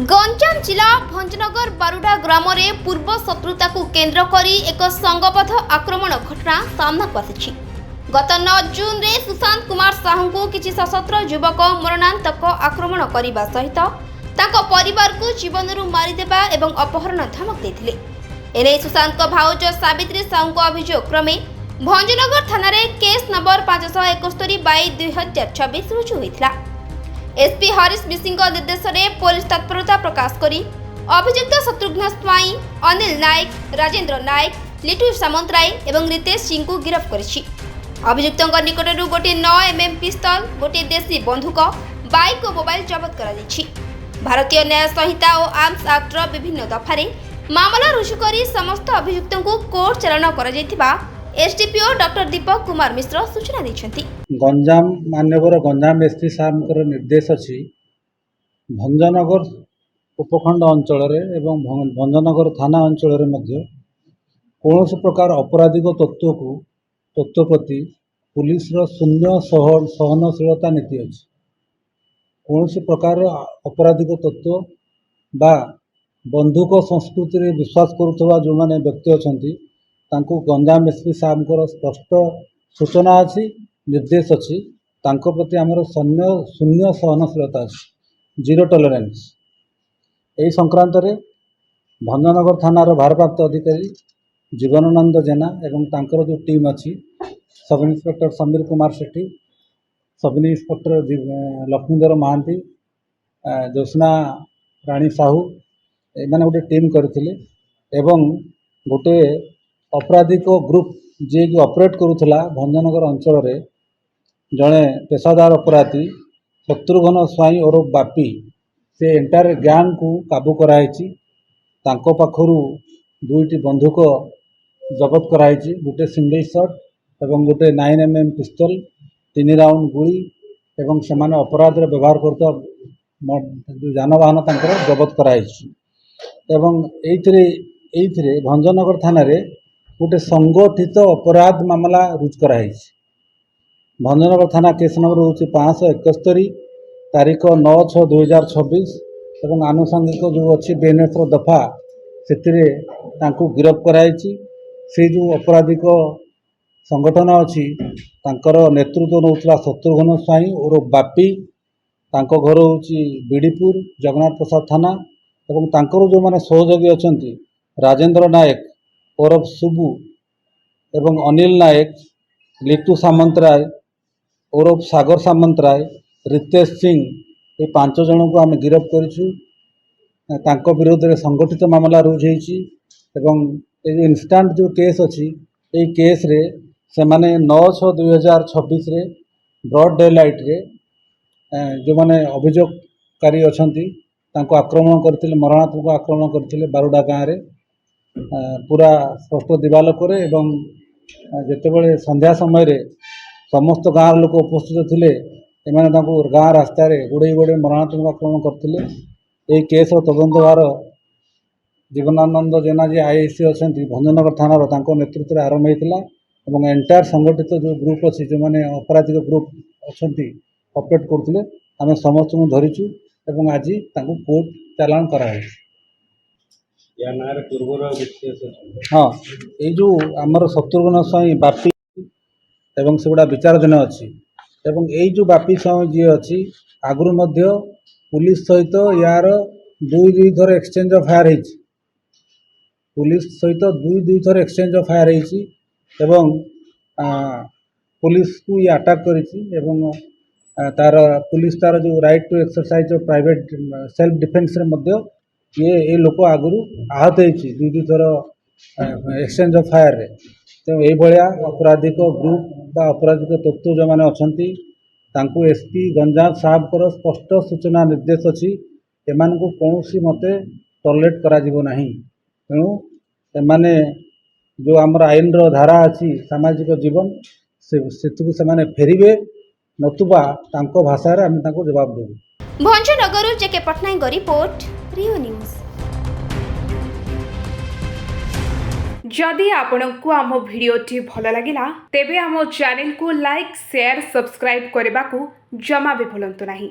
गंजाम जिला भंजनगर बारुडा ग्राम में पूर्व शत्रुता को केन्द्र करी एक संगबद्ध आक्रमण घटना सामना को आसी। गत 9 जून रे सुशांत कुमार साहू को किसी सशस्त्र युवक मरणांतक आक्रमण करने सहित ताको परिवार को जीवन मारिदेवा एवं अपहरण धमक देथिले। एने सुशांत को भाउज सावित्री साहू को अभियोग क्रमे भंजनगर थाना रे केस नंबर 561/2026 रुजु होइथिला। एसपी हरीश मिसिंग निर्देश में पुलिस तत्परता प्रकाश करी अभियुक्त शत्रुघ्न स्वाई, अनिल नायक, राजेंद्र नायक, लिटू सामंतराय एवं रितेश सिंह को गिरफ्त करिछि। अभियुक्तों निकटरू गोटे 9mm पिस्तल, गोटे देशी बंधुक, बाइक और मोबाइल जबत कराଯାଇଛି। भारतीय न्याय संहिता और आर्म्स एक्टर विभिन्न दफारे मामला रुजु करी समस्त अभियुक्तों को कोर्ट चालान कराଯାଇथिबा एसडीपीओ डॉक्टर दीपक कुमार मिश्र सूचना दैछन्ति। गंजाम मान्यवर गंजाम एसपी साहब निर्देश अच्छी भंजनगर उपखंड अंचल एवं भंजनगर थाना अंचल कौन प्रकार अपराधिक तत्व प्रति पुलिस शून्य सहनशीलता नीति अच्छी। कौन प्रकार अपराधिक तत्व बा बंधुक संस्कृति में विश्वास करुवा जो मैंने व्यक्ति अच्छा तांको गंजाम एसपी साहब स्पष्ट सूचना अच्छी, निर्देश अच्छी। तांको प्रति आमर शून्य सहनशीलता अच्छी, जीरो टॉलरेंस। यही संक्रांत रे भंजनगर थानार भारप्राप्त अधिकारी जीवनानंद जेना एवं तांकर जो टीम अच्छी सब इन्स्पेक्टर समीर कुमार सेठी, सब इन्स्पेक्टर लक्ष्मीधर महांती, ज्योत्ना राणी साहू एमाने गोटे टीम करथिले एवं गोटे अपराधिक ग्रुप जे कि ऑपरेट करुला भंजनगर अंचल रे जड़े पेशादार अपराधी शत्रुघ्न स्वाई और बापी से एंटायर गैंग को काबू कराई। तांको पाखरु 2टी बंधुक जबत कराई, गोटे सिंगल शॉट एवं गोटे 9mm पिस्तल, 3 राउंड गुली एवं सेमाने अपराध रे व्यवहार करता जानवाहन तांकर जबत कराई। एवं एइथिरे भंजनगर थाना रे गोटे संगठित अपराध मामला रुजु कराई। भंजनगर थाना केस नंबर हूँ 571 तारीख 9/6/2026 एवं आनुषंगिक जो अच्छी बेनेस दफा से गिरफ्त कराई। से जो आपराधिक संगठन अच्छी तांकर नेतृत्व नौला शत्रुघ्न स्वाई और बापी, तांको घर हूँ बीडीपुर जगन्नाथ प्रसाद थाना एवं तांकर जो माने सहयोगी अच्छा राजेंद्र नायक ओरफ सुबु एवं अनिल नायक, लिटू सामंतराय ओरफ सागर सामंतराय, रितेश सिंह, ये 5 जन को आम गिरफ्त कर विरोध में संगठित मामला रुजु एवं ये इंस्टांट जो केस अच्छी ये केस रे से माने 9/6/2026 रे ब्रॉड डे लाइट रे जो माने अभियोगकारी अच्छा आक्रमण करते, मरणात्मक आक्रमण करते बारुडा गाँव में पूरा स्पष्ट दिवालोक एवं जितेबाला संध्या समय रे समस्त गाँव लोक उपस्थित थिले एमाने गाँव रास्तार गुड़े मरणात्मक आक्रमण करते। यही केस तदंत भार जीवनानंद जेना जी आईआईसी अच्छा भंजनगर थानार नेतृत्व में आरंभ होता और एंटायर संगठित जो ग्रुप अच्छी जो मैंने अपराधिक ग्रुप अच्छा ऑपरेट करते आम समस्त को धरीचु एवं आज कोर्ट चालान कराई। हाँ, ये जो आमर शत्रुघ्न स्वाई बापी एवं से गुड़ा विचारधीन अच्छी एवं यही जो बापी स्वाई जी अच्छी आगुरी मध्य पुलिस सहित यार 2 थर एक्सचेंज ऑफ फायर होती, पुलिस सहित 2 थर एक्सचेंज ऑफ फायर होती एवं पुलिस को ये अटैक करी तार पुलिस तार जो right to exercise of private self defence रे मध्य ये लोक आगुरी आहत होती 2 थर एक्सचेंज ऑफ फायर रे। तो ये अपराधिक ग्रुप बा अपराधिक तत्व जो मैंने अच्छा एसपी गंजाम साहब स्पष्ट सूचना निर्देश अच्छी एमान को कौन मते टॉलरेट करा जीवो नहीं। तेणु एमाने जो आमर आईन रो धारा अच्छी सामाजिक जीवन से माने फेरिबे नतुबा तांको भाषा रे आम तांको जवाब देबु। भंजनगर जेके पटनायक रिपोर्ट रियो न्यूज। जदि आपंक आम भिडी भल लगा तेब आम चैनल को लाइक, शेयर, सब्सक्राइब करने को जमा भी भूलु नहीं।